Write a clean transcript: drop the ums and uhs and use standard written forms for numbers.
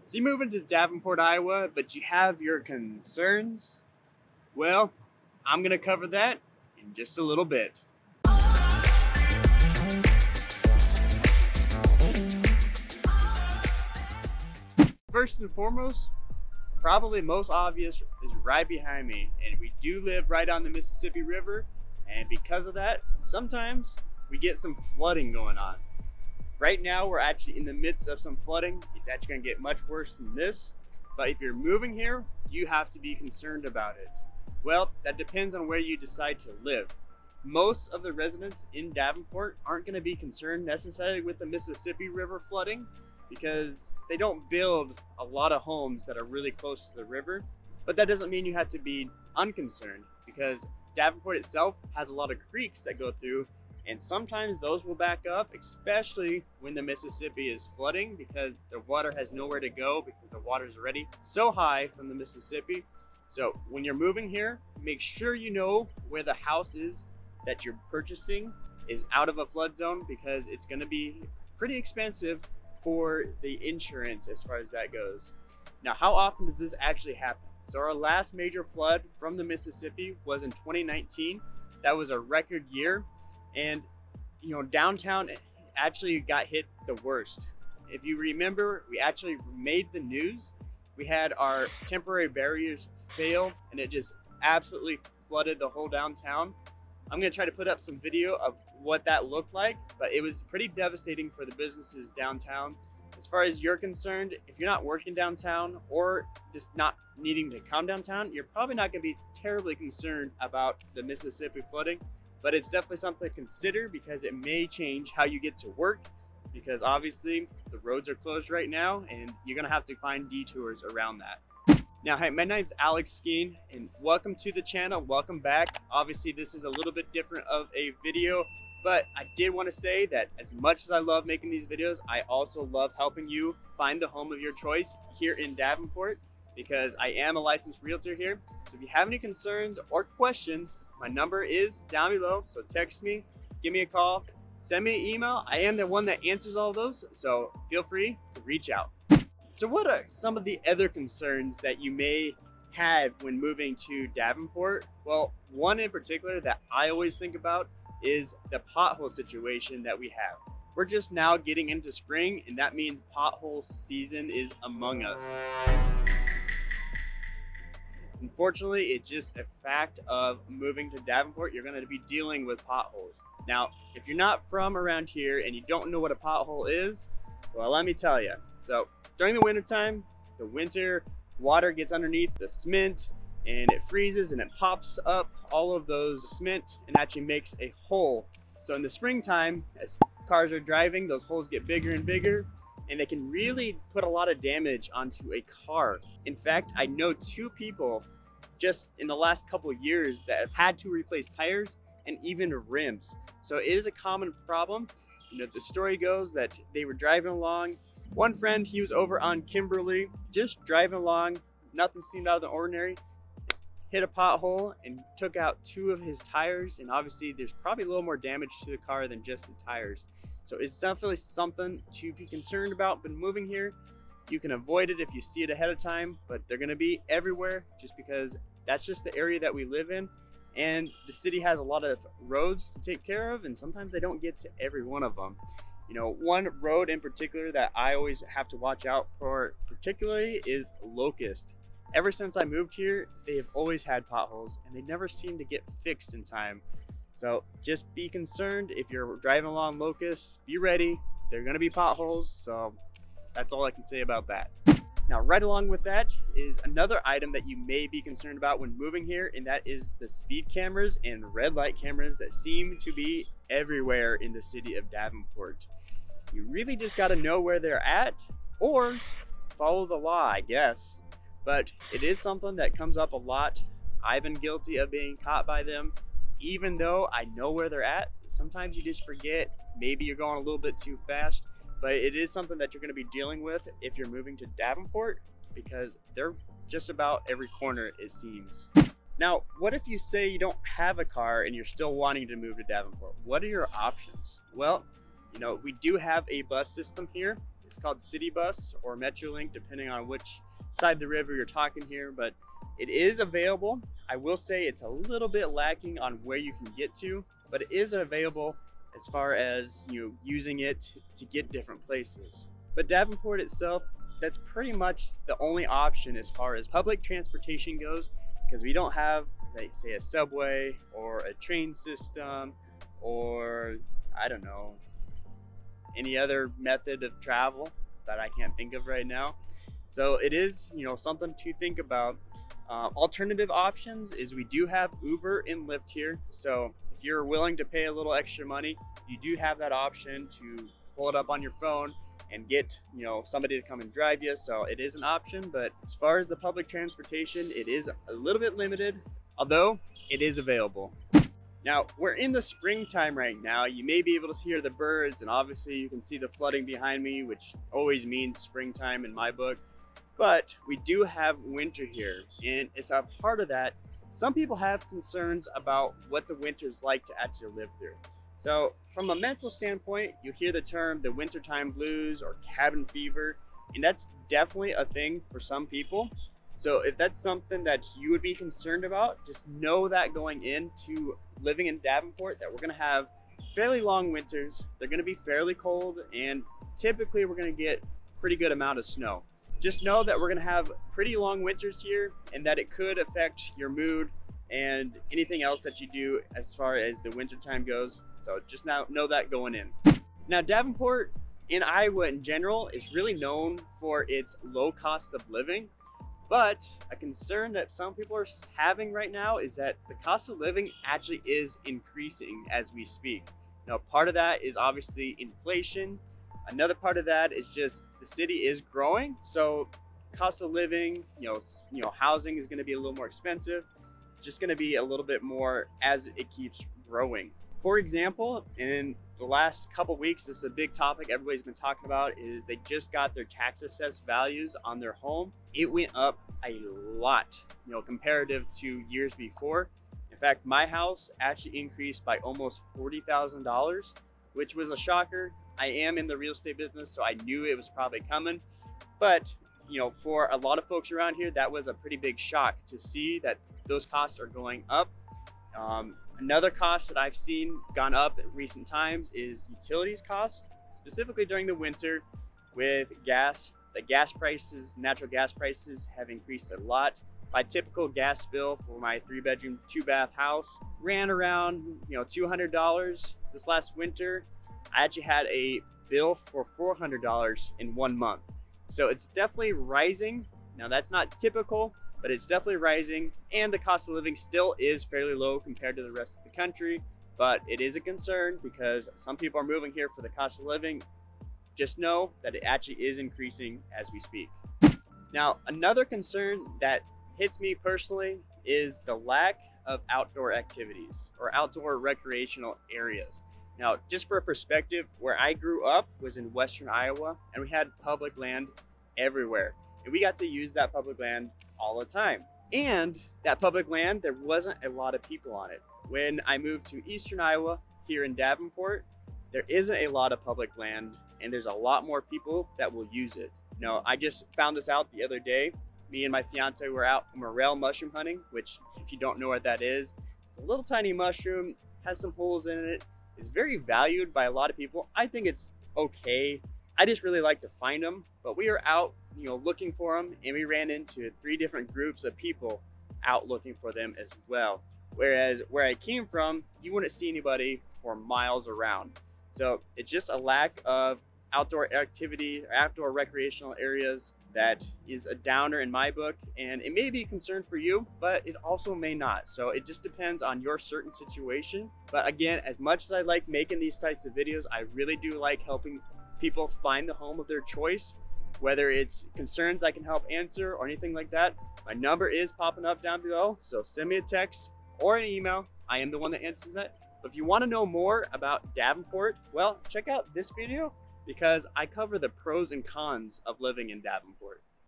So you move into Davenport, Iowa, but you have your concerns? Well, I'm going to cover that in just a little bit. First and foremost, probably most obvious is right behind me, and we do live right on the Mississippi River, and because of that, sometimes we get some flooding going on. Right now, we're actually in the midst of some flooding. It's actually going to get much worse than this. But if you're moving here, you have to be concerned about it. Well, that depends on where you decide to live. Most of the residents in Davenport aren't going to be concerned necessarily with the Mississippi River flooding because they don't build a lot of homes that are really close to the river. But that doesn't mean you have to be unconcerned because Davenport itself has a lot of creeks that go through, and sometimes those will back up, especially when the Mississippi is flooding because the water has nowhere to go because the water is already so high from the Mississippi. So when you're moving here, make sure you know where the house is that you're purchasing is out of a flood zone because it's going to be pretty expensive for the insurance as far as that goes. Now, how often does this actually happen? So our last major flood from the Mississippi was in 2019. That was a record year. And downtown actually got hit the worst. If you remember, we actually made the news. We had our temporary barriers fail and it just absolutely flooded the whole downtown. I'm going to try to put up some video of what that looked like, but it was pretty devastating for the businesses downtown. As far as you're concerned, if you're not working downtown or just not needing to come downtown, you're probably not going to be terribly concerned about the Mississippi flooding. But it's definitely something to consider because it may change how you get to work because obviously the roads are closed right now and you're gonna have to find detours around that. Now, hi, my name's Alex Skeen and welcome to the channel, welcome back. Obviously this is a little bit different of a video, but I did want to say that as much as I love making these videos, I also love helping you find the home of your choice here in Davenport because I am a licensed realtor here. So if you have any concerns or questions, my number is down below, so text me, give me a call, send me an email. I am the one that answers all those, so feel free to reach out. So what are some of the other concerns that you may have when moving to Davenport? Well, one in particular that I always think about is the pothole situation that we have. We're just now getting into spring, and that means pothole season is among us. Unfortunately, it's just a fact of moving to Davenport. You're going to be dealing with potholes. Now, if you're not from around here and you don't know what a pothole is, well, let me tell you. So during the winter time, the winter water gets underneath the cement and it freezes and it pops up all of those cement and actually makes a hole. So in the springtime, as cars are driving, those holes get bigger and bigger, and they can really put a lot of damage onto a car. In fact, I know 2 people just in the last couple of years that have had to replace tires and even rims. So it is a common problem. The story goes that they were driving along. One friend, he was over on Kimberly, just driving along. Nothing seemed out of the ordinary. Hit a pothole and took out 2 of his tires. And obviously there's probably a little more damage to the car than just the tires. So it's definitely something to be concerned about. But moving here, you can avoid it if you see it ahead of time, but they're gonna be everywhere just because that's just the area that we live in. And the city has a lot of roads to take care of, and sometimes they don't get to every one of them. One road in particular that I always have to watch out for particularly is Locust. Ever since I moved here, they have always had potholes and they never seem to get fixed in time. So just be concerned if you're driving along Locust, be ready. They're gonna be potholes, so that's all I can say about that. Now, right along with that is another item that you may be concerned about when moving here, and that is the speed cameras and red light cameras that seem to be everywhere in the city of Davenport. You really just gotta know where they're at or follow the law, I guess. But it is something that comes up a lot. I've been guilty of being caught by them. Even though I know where they're at, sometimes you just forget. Maybe you're going a little bit too fast, but it is something that you're going to be dealing with if you're moving to Davenport because they're just about every corner, it seems. Now, what if you say you don't have a car and you're still wanting to move to Davenport? What are your options? Well, we do have a bus system here. It's called City Bus or Metrolink, depending on which side of the river you're talking here, but it is available. I will say it's a little bit lacking on where you can get to, but it is available as far as using it to get different places. But Davenport itself, that's pretty much the only option as far as public transportation goes, because we don't have, like, say, a subway or a train system, or I don't know, any other method of travel that I can't think of right now. So it is, something to think about. Alternative options is we do have Uber and Lyft here. So if you're willing to pay a little extra money, you do have that option to pull it up on your phone and get, somebody to come and drive you. So it is an option, but as far as the public transportation, it is a little bit limited, although it is available. Now, we're in the springtime right now. You may be able to hear the birds, and obviously you can see the flooding behind me, which always means springtime in my book. But we do have winter here, and as a part of that, some people have concerns about what the winter's like to actually live through. So from a mental standpoint, you hear the term the wintertime blues or cabin fever, and that's definitely a thing for some people. So if that's something that you would be concerned about, just know that going into living in Davenport that we're gonna have fairly long winters. They're gonna be fairly cold, and typically we're gonna get pretty good amount of snow. Just know that we're gonna have pretty long winters here, and that it could affect your mood and anything else that you do as far as the winter time goes. So just now know that going in. Now, Davenport in Iowa in general is really known for its low cost of living, but a concern that some people are having right now is that the cost of living actually is increasing as we speak. Now, part of that is obviously inflation. Another part of that is just the city is growing, so cost of living, housing is going to be a little more expensive. It's just going to be a little bit more as it keeps growing. For example, in the last couple weeks, this is a big topic everybody's been talking about, is they just got their tax assessed values on their home. It went up a lot, comparative to years before. In fact, my house actually increased by almost $40,000, which was a shocker. I am in the real estate business, so I knew it was probably coming. But, for a lot of folks around here, that was a pretty big shock to see that those costs are going up. Another cost that I've seen gone up in recent times is utilities costs, specifically during the winter with gas. The gas prices, natural gas prices have increased a lot. My typical gas bill for my 3-bedroom, 2-bath house ran around, $200 this last winter. I actually had a bill for $400 in 1 month. So it's definitely rising. Now, that's not typical, but it's definitely rising, and the cost of living still is fairly low compared to the rest of the country. But it is a concern because some people are moving here for the cost of living. Just know that it actually is increasing as we speak. Now, another concern that hits me personally is the lack of outdoor activities or outdoor recreational areas. Now, just for a perspective, where I grew up was in Western Iowa, and we had public land everywhere. And we got to use that public land all the time. And that public land, there wasn't a lot of people on it. When I moved to Eastern Iowa, here in Davenport, there isn't a lot of public land, and there's a lot more people that will use it. I just found this out the other day. Me and my fiance were out morel mushroom hunting, which, if you don't know what that is, it's a little tiny mushroom, has some holes in it. Is very valued by a lot of people. I think it's okay. I just really like to find them. But we were out, looking for them, and we ran into 3 different groups of people out looking for them as well. Whereas where I came from, you wouldn't see anybody for miles around. So it's just a lack of outdoor activity, or outdoor recreational areas that is a downer in my book, and it may be a concern for you, but it also may not. So it just depends on your certain situation. But again, as much as I like making these types of videos, I really do like helping people find the home of their choice, whether it's concerns I can help answer or anything like that. My number is popping up down below, so send me a text or an email. I am the one that answers that. But if you want to know more about Davenport, well, check out this video, because I cover the pros and cons of living in Davenport.